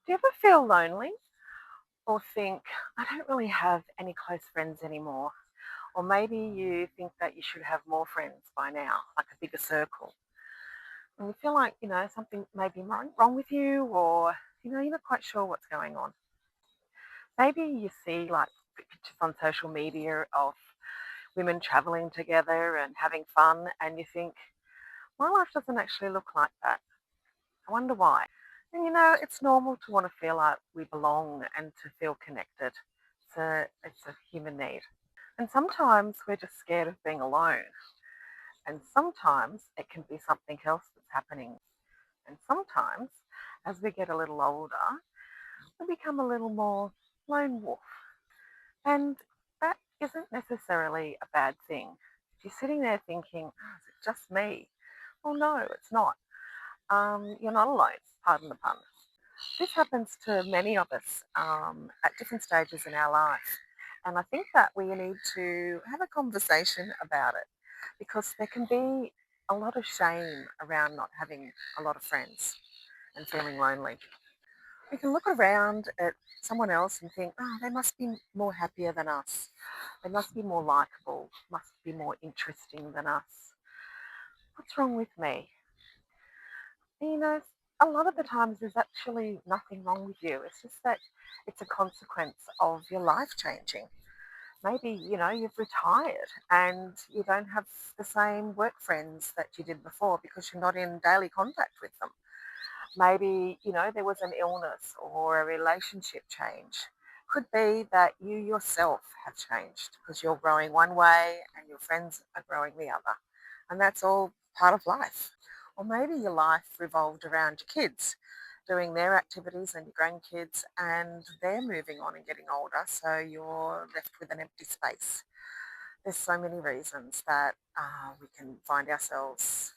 Do you ever feel lonely or think, I don't really have any close friends anymore? Or maybe you think that you should have more friends by now, like a bigger circle. And you feel like, something may be wrong with you, or, you're not quite sure what's going on. Maybe you see like pictures on social media of women traveling together and having fun, and you think, my life doesn't actually look like that. I wonder why. And it's normal to want to feel like we belong and to feel connected. It's a human need. And sometimes we're just scared of being alone. And sometimes it can be something else that's happening. And sometimes, as we get a little older, we become a little more lone wolf. And that isn't necessarily a bad thing. If you're sitting there thinking, oh, is it just me? Well, no, it's not. You're not alone, pardon the pun. This happens to many of us at different stages in our life. And I think that we need to have a conversation about it because there can be a lot of shame around not having a lot of friends and feeling lonely. We can look around at someone else and think, oh, they must be more happier than us. They must be more likable, must be more interesting than us. What's wrong with me? You know, a lot of the times there's actually nothing wrong with you. It's just that it's a consequence of your life changing. Maybe, you've retired and you don't have the same work friends that you did before because you're not in daily contact with them. Maybe, there was an illness or a relationship change. Could be that you yourself have changed because you're growing one way and your friends are growing the other. And that's all part of life. Or maybe your life revolved around your kids doing their activities and your grandkids, and they're moving on and getting older, so you're left with an empty space. There's so many reasons that we can find ourselves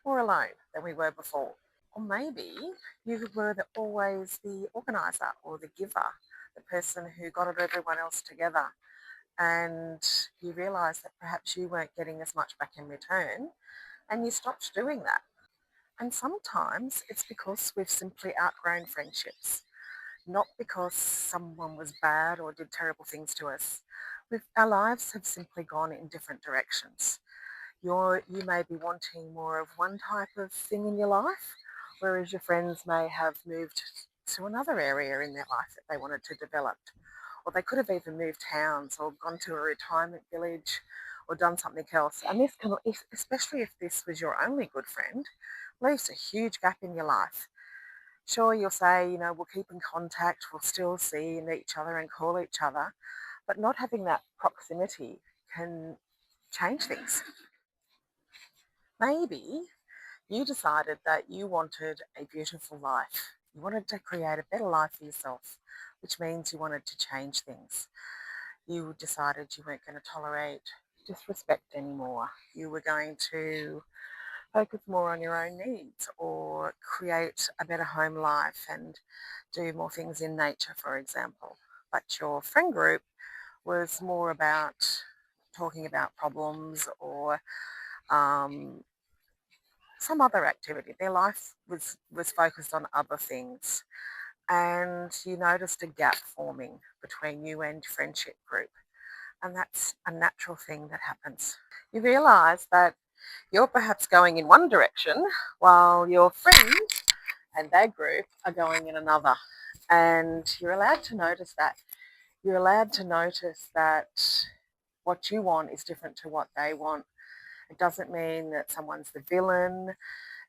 more alone than we were before. Or maybe you were always the organizer or the giver, the person who got everyone else together, and you realised that perhaps you weren't getting as much back in return, and you stopped doing that. And sometimes it's because we've simply outgrown friendships, not because someone was bad or did terrible things to us. Our lives have simply gone in different directions. You may be wanting more of one type of thing in your life, whereas your friends may have moved to another area in their life that they wanted to develop. Or they could have even moved towns or gone to a retirement village or done something else. And this can, especially if this was your only good friend, leaves a huge gap in your life. Sure, you'll say, we'll keep in contact, we'll still see and each other and call each other, but not having that proximity can change things. Maybe you decided that you wanted a beautiful life. You wanted to create a better life for yourself, which means you wanted to change things. You decided you weren't going to tolerate disrespect anymore. You were going to focus more on your own needs or create a better home life and do more things in nature, for example. But your friend group was more about talking about problems or um, some other activity. Their life was focused on other things. And you noticed a gap forming between you and your friendship group. And that's a natural thing that happens. You realise that you're perhaps going in one direction while your friend and their group are going in another. And you're allowed to notice that. You're allowed to notice that what you want is different to what they want. It doesn't mean that someone's the villain.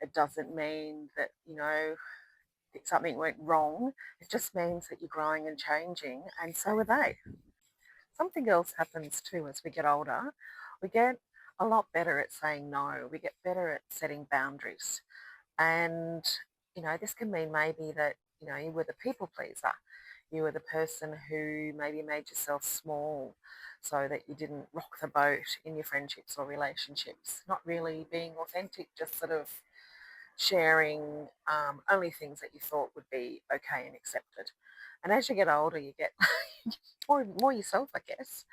It doesn't mean that, something went wrong. It just means that you're growing and changing, and so are they. Something else happens too as we get older. We get a lot better at saying no. We get better at setting boundaries. And, this can mean maybe that, you were the people pleaser. You were the person who maybe made yourself small so that you didn't rock the boat in your friendships or relationships. Not really being authentic, just sort of sharing only things that you thought would be okay and accepted. And as you get older, you get more yourself, I guess.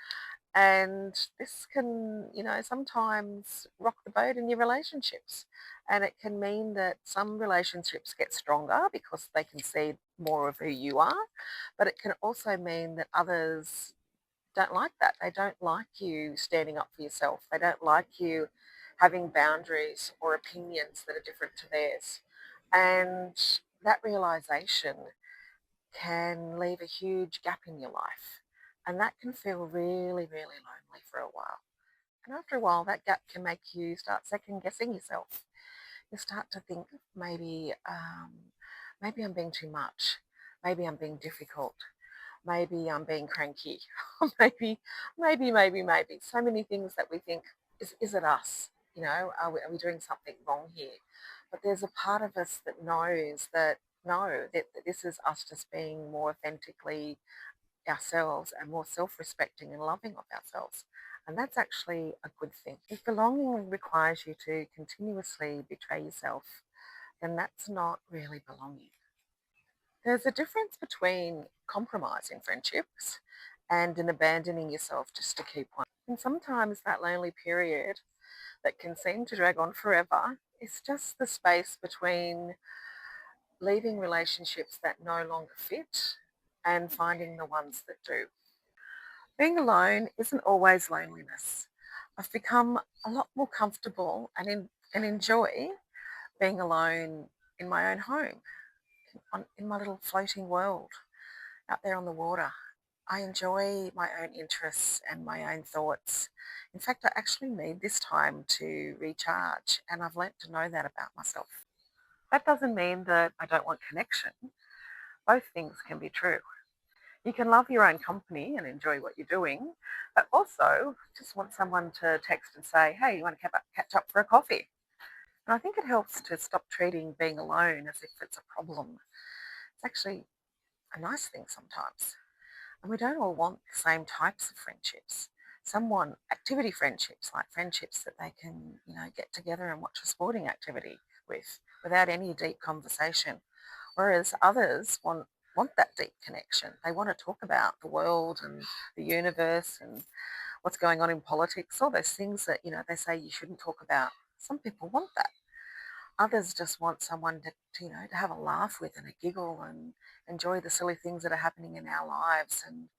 And this can, sometimes rock the boat in your relationships. And it can mean that some relationships get stronger because they can see more of who you are. But it can also mean that others don't like that. They don't like you standing up for yourself. They don't like you having boundaries or opinions that are different to theirs. And that realization can leave a huge gap in your life. And that can feel really, really lonely for a while. And after a while, that gap can make you start second guessing yourself. You start to think maybe I'm being too much. Maybe I'm being difficult. Maybe I'm being cranky. Maybe. So many things that we think, is it us? Are we doing something wrong here? But there's a part of us that knows that no, that this is us just being more authentically ourselves and more self-respecting and loving of ourselves. And that's actually a good thing. If belonging requires you to continuously betray yourself, then that's not really belonging. There's a difference between compromising friendships and in abandoning yourself just to keep one. And sometimes that lonely period that can seem to drag on forever is just the space between leaving relationships that no longer fit and finding the ones that do. Being alone isn't always loneliness. I've become a lot more comfortable and enjoy being alone in my own home, in my little floating world out there on the water. I enjoy my own interests and my own thoughts. In fact, I actually need this time to recharge, and I've learnt to know that about myself. That doesn't mean that I don't want connection. Both things can be true. You can love your own company and enjoy what you're doing, but also just want someone to text and say, hey, you want to catch up for a coffee? And I think it helps to stop treating being alone as if it's a problem. It's actually a nice thing sometimes. And we don't all want the same types of friendships. Some want activity friendships, like friendships that they can, get together and watch a sporting activity with without any deep conversation. Whereas others want that deep connection. They want to talk about the world and the universe and what's going on in politics, all those things that, they say you shouldn't talk about. Some people want that. Others just want someone to have a laugh with and a giggle and enjoy the silly things that are happening in our lives and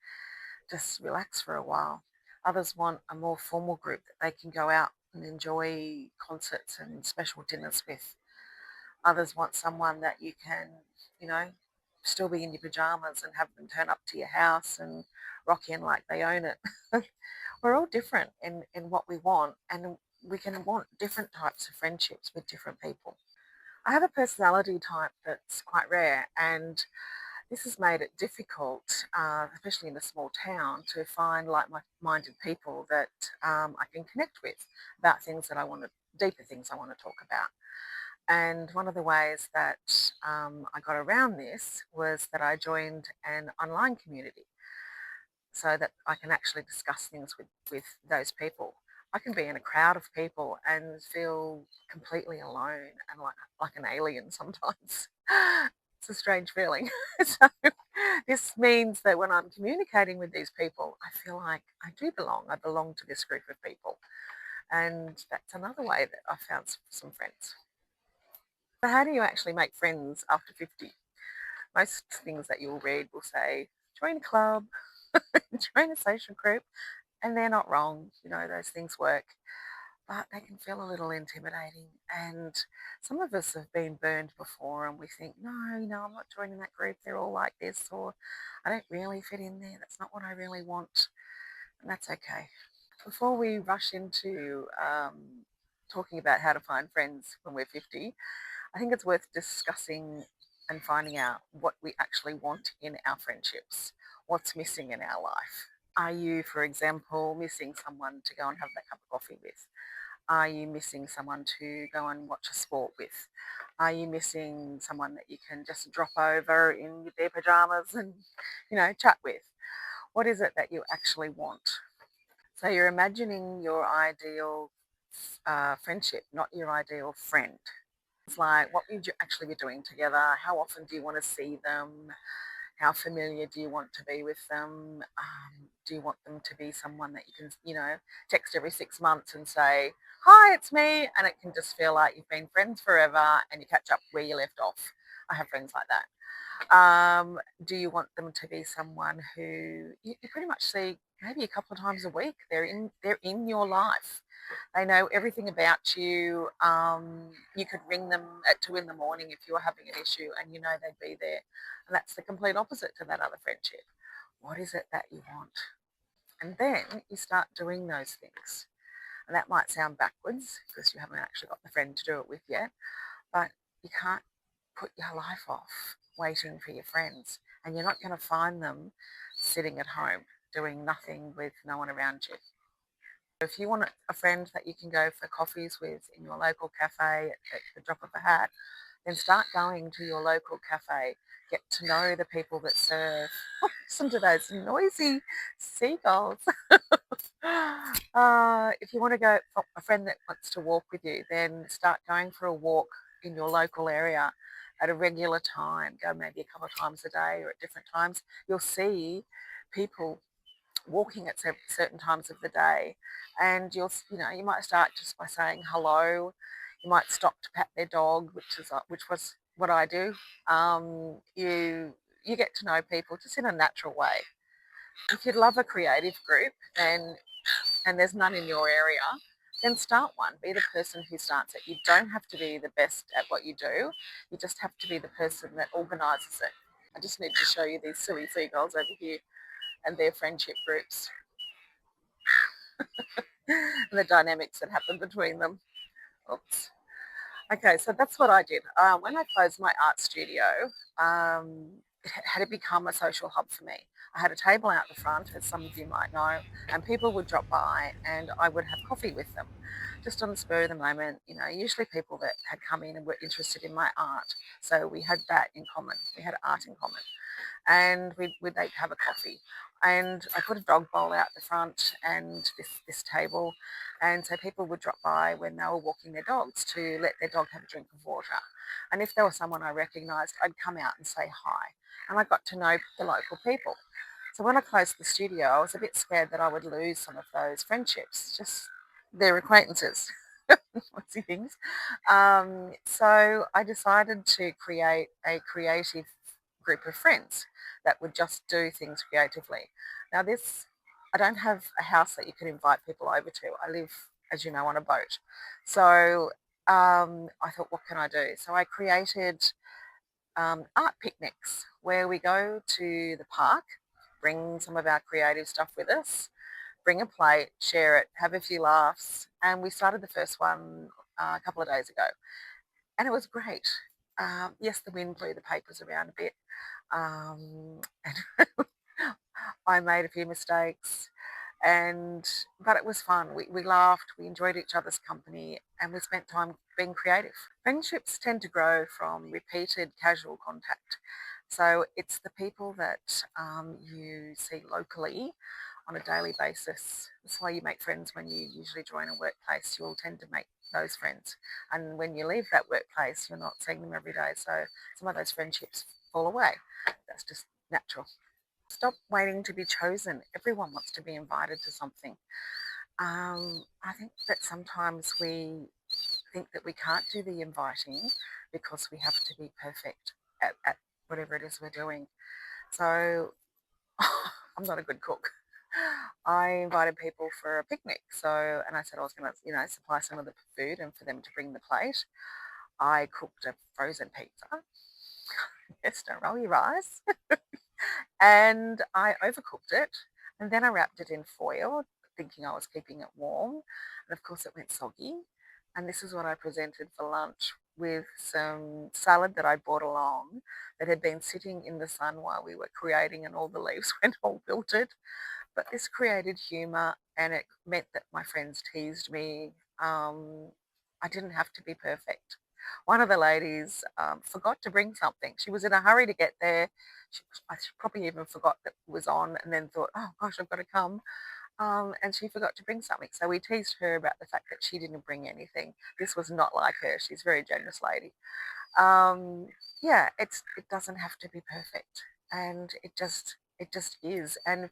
just relax for a while. Others want a more formal group that they can go out and enjoy concerts and special dinners with. Others want someone that you can, you know, still be in your pajamas and have them turn up to your house and rock in like they own it. We're all different in what we want, and we can want different types of friendships with different people. I have a personality type that's quite rare, and this has made it difficult, especially in a small town, to find like-minded people that I can connect with about things that deeper things I want to talk about. And one of the ways that I got around this was that I joined an online community so that I can actually discuss things with those people. I can be in a crowd of people and feel completely alone and like an alien sometimes. It's a strange feeling. So this means that when I'm communicating with these people, I feel like I do belong. I belong to this group of people. And that's another way that I found some friends. So how do you actually make friends after 50? Most things that you'll read will say, join a club, join a social group, and they're not wrong. Those things work, but they can feel a little intimidating. And some of us have been burned before and we think, no, I'm not joining that group. They're all like this, or I don't really fit in there. That's not what I really want. And that's okay. Before we rush into talking about how to find friends when we're 50, I think it's worth discussing and finding out what we actually want in our friendships, what's missing in our life. Are you, for example, missing someone to go and have that cup of coffee with? Are you missing someone to go and watch a sport with? Are you missing someone that you can just drop over in their pajamas and, chat with? What is it that you actually want? So you're imagining your ideal friendship, not your ideal friend. It's like, what would you actually be doing together? How often do you want to see them? How familiar do you want to be with them? Do you want them to be someone that you can, text every 6 months and say, hi, it's me? And it can just feel like you've been friends forever and you catch up where you left off. I have friends like that. Do you want them to be someone who you pretty much see maybe a couple of times a week? They're in your life. They know everything about you. You could ring them at 2 in the morning if you were having an issue, and you know they'd be there. And that's the complete opposite to that other friendship. What is it that you want? And then you start doing those things. And that might sound backwards because you haven't actually got the friend to do it with yet, but you can't put your life off waiting for your friends, and you're not going to find them sitting at home doing nothing with no one around you. If you want a friend that you can go for coffees with in your local cafe at the drop of a hat, then start going to your local cafe. Get to know the people that serve. Listen to those noisy seagulls. If you want to go, a friend that wants to walk with you, then start going for a walk in your local area at a regular time. Go maybe a couple of times a day or at different times. You'll see people walking at certain times of the day, and you might start just by saying hello. You might stop to pat their dog, which was what I do. You get to know people just in a natural way. If you'd love a creative group, and there's none in your area, then start one. Be the person who starts it. You don't have to be the best at what you do. You just have to be the person that organises it. I just need to show you these silly seagulls over here and their friendship groups and the dynamics that happen between them. Oops. Okay, so that's what I did. When I closed my art studio, it had become a social hub for me. I had a table out the front, as some of you might know, and people would drop by and I would have coffee with them. Just on the spur of the moment, usually people that had come in and were interested in my art. So we had that in common. We had art in common. And we'd have a coffee. And I put a dog bowl out the front and this table. And so people would drop by when they were walking their dogs to let their dog have a drink of water. And if there was someone I recognised, I'd come out and say hi. And I got to know the local people. So when I closed the studio, I was a bit scared that I would lose some of those friendships, just their acquaintances, whatsy things. So I decided to create a creative group of friends that would just do things creatively. Now I don't have a house that you can invite people over to. I live, as you know, on a boat. So I thought, what can I do? So I created art picnics where we go to the park, bring some of our creative stuff with us, bring a plate, share it, have a few laughs. And we started the first one a couple of days ago, and it was great. Yes, the wind blew the papers around a bit. And I made a few mistakes, but it was fun. We laughed, we enjoyed each other's company, and we spent time being creative. Friendships tend to grow from repeated casual contact. So it's the people that you see locally on a daily basis. That's why you make friends when you usually join a workplace. You'll tend to make those friends. And when you leave that workplace, you're not seeing them every day. So some of those friendships fall away. That's just natural. Stop waiting to be chosen. Everyone wants to be invited to something. I think that sometimes we think that we can't do the inviting because we have to be perfect at whatever it is we're doing. So I'm not a good cook. I invited people for a picnic. And I said I was going to, supply some of the food and for them to bring the plate. I cooked a frozen pizza. Yes, don't roll your eyes. And I overcooked it. And then I wrapped it in foil, thinking I was keeping it warm. And of course, it went soggy. And this is what I presented for lunch with some salad that I brought along that had been sitting in the sun while we were creating, and all the leaves went all wilted. But this created humour, and it meant that my friends teased me. I didn't have to be perfect. One of the ladies forgot to bring something. She was in a hurry to get there. I probably even forgot that it was on, and then thought, oh gosh, I've got to come. And she forgot to bring something. So we teased her about the fact that she didn't bring anything. This was not like her. She's a very generous lady. Yeah, it doesn't have to be perfect. and it just is. And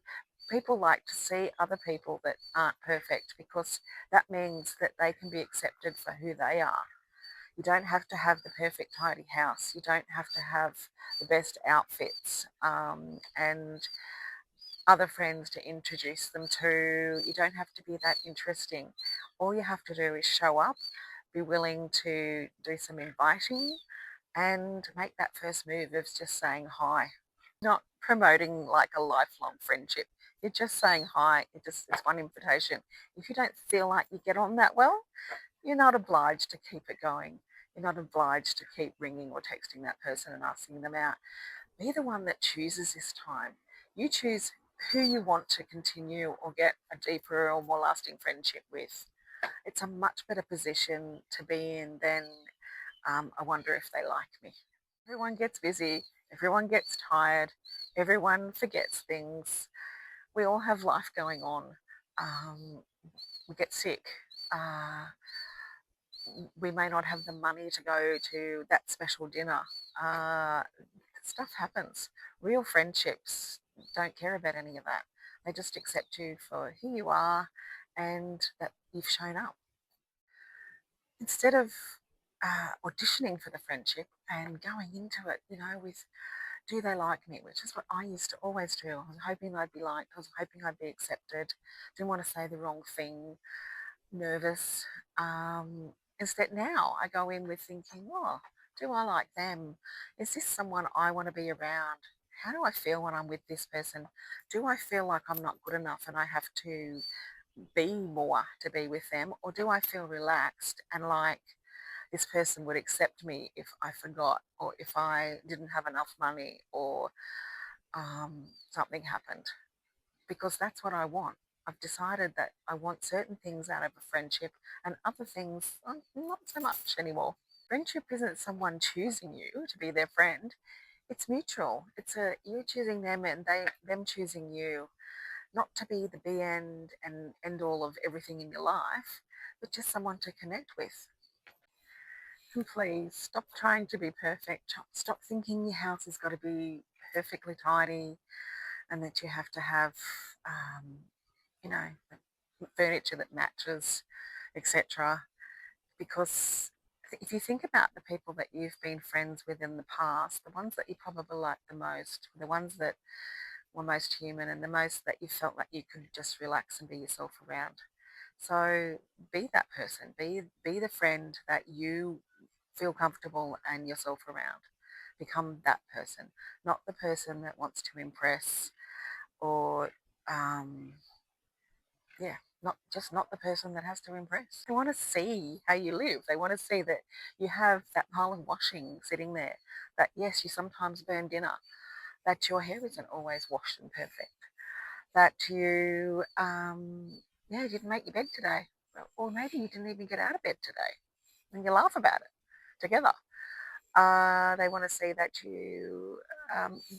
people like to see other people that aren't perfect because that means that they can be accepted for who they are. You don't have to have the perfect tidy house. You don't have to have the best outfits and other friends to introduce them to. You don't have to be that interesting. All you have to do is show up, be willing to do some inviting, and make that first move of just saying hi. Not promoting like a lifelong friendship. You're just saying hi. It's one invitation. If you don't feel like you get on that well, you're not obliged to keep it going. You're not obliged to keep ringing or texting that person and asking them out. Be the one that chooses this time. You choose who you want to continue or get a deeper or more lasting friendship with. It's a much better position to be in than I wonder if they like me. Everyone gets busy, everyone gets tired, everyone forgets things. We all have life going on. Um, we get sick. Uh, we may not have the money to go to that special dinner. Uh, Stuff happens. Real friendships don't care about any of that. They just accept you for who you are and that you've shown up. Instead of auditioning for the friendship and going into it, with do they like me, which is what I used to always do. I was hoping I'd be liked. I was hoping I'd be accepted. Didn't want to say the wrong thing. Nervous. Instead, now I go in with thinking, oh, do I like them? Is this someone I want to be around? How do I feel when I'm with this person? Do I feel like I'm not good enough and I have to be more to be with them? Or do I feel relaxed and like this person would accept me if I forgot or if I didn't have enough money or something happened? Because that's what I want. I've decided that I want certain things out of a friendship and other things not so much anymore. Friendship isn't someone choosing you to be their friend. It's mutual. It's a you choosing them and them choosing you, not to be the be and end all of everything in your life, but just someone to connect with. And please stop trying to be perfect. Stop thinking your house has got to be perfectly tidy and that you have to have um, you know, furniture that matches, etc. Because if you think about the people that you've been friends with in the past, the ones that you probably like the most, the ones that were most human and the most that you felt like you could just relax and be yourself around. So be that person. Be the friend that you feel comfortable and yourself around. Become that person, not the person that wants to impress or um, yeah, not the person that has to impress. They want to see how you live. They want to see that you have that pile of washing sitting there. That yes, you sometimes burn dinner. That your hair isn't always washed and perfect. That you yeah, didn't make your bed today. Or maybe you didn't even get out of bed today. And you laugh about it together. They want to see that you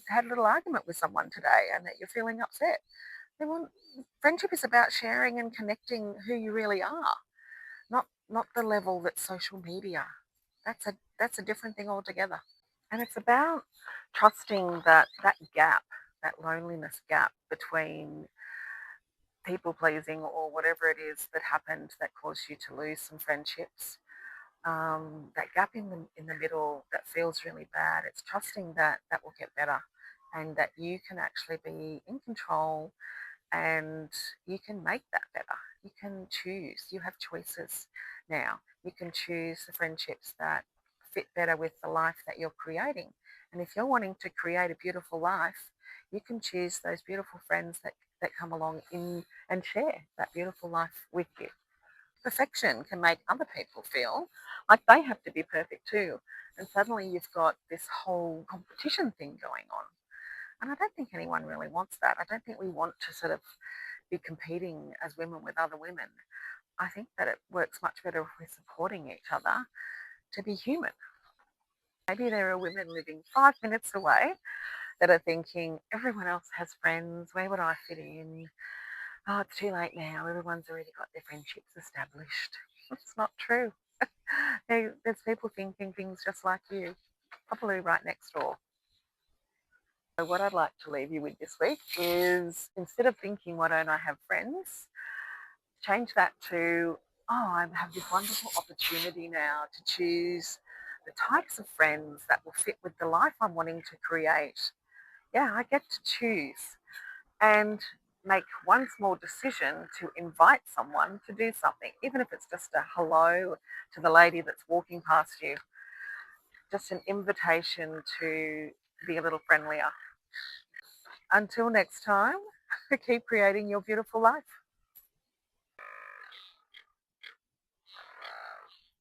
had a little argument with someone today and that you're feeling upset. They want friendship is about sharing and connecting who you really are, not the level that's social media. That's a different thing altogether. And it's about trusting that gap, that loneliness gap between people pleasing or whatever it is that happened that caused you to lose some friendships. That gap in the middle that feels really bad. It's trusting that that will get better, and that you can actually be in control and you can make that better. You can choose. You have choices now. You can choose the friendships that fit better with the life that you're creating. And if you're wanting to create a beautiful life, you can choose those beautiful friends that come along in and share that beautiful life with you. Perfection can make other people feel like they have to be perfect too. And suddenly you've got this whole competition thing going on. And I don't think anyone really wants that. I don't think we want to sort of be competing as women with other women. I think that it works much better if we're supporting each other to be human. Maybe there are women living 5 minutes away that are thinking, everyone else has friends, where would I fit in? Oh, it's too late now, everyone's already got their friendships established. It's not true. There's people thinking things just like you, probably right next door. So what I'd like to leave you with this week is, instead of thinking, why don't I have friends, change that to, oh, I have this wonderful opportunity now to choose the types of friends that will fit with the life I'm wanting to create. Yeah, I get to choose and make one small decision to invite someone to do something, even if it's just a hello to the lady that's walking past you, just an invitation to be a little friendlier. Until next time, keep creating your beautiful life.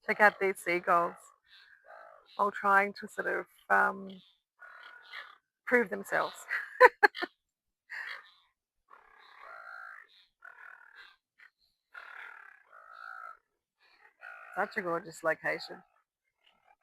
Check out these seagulls, all trying to sort of prove themselves. Such a gorgeous location.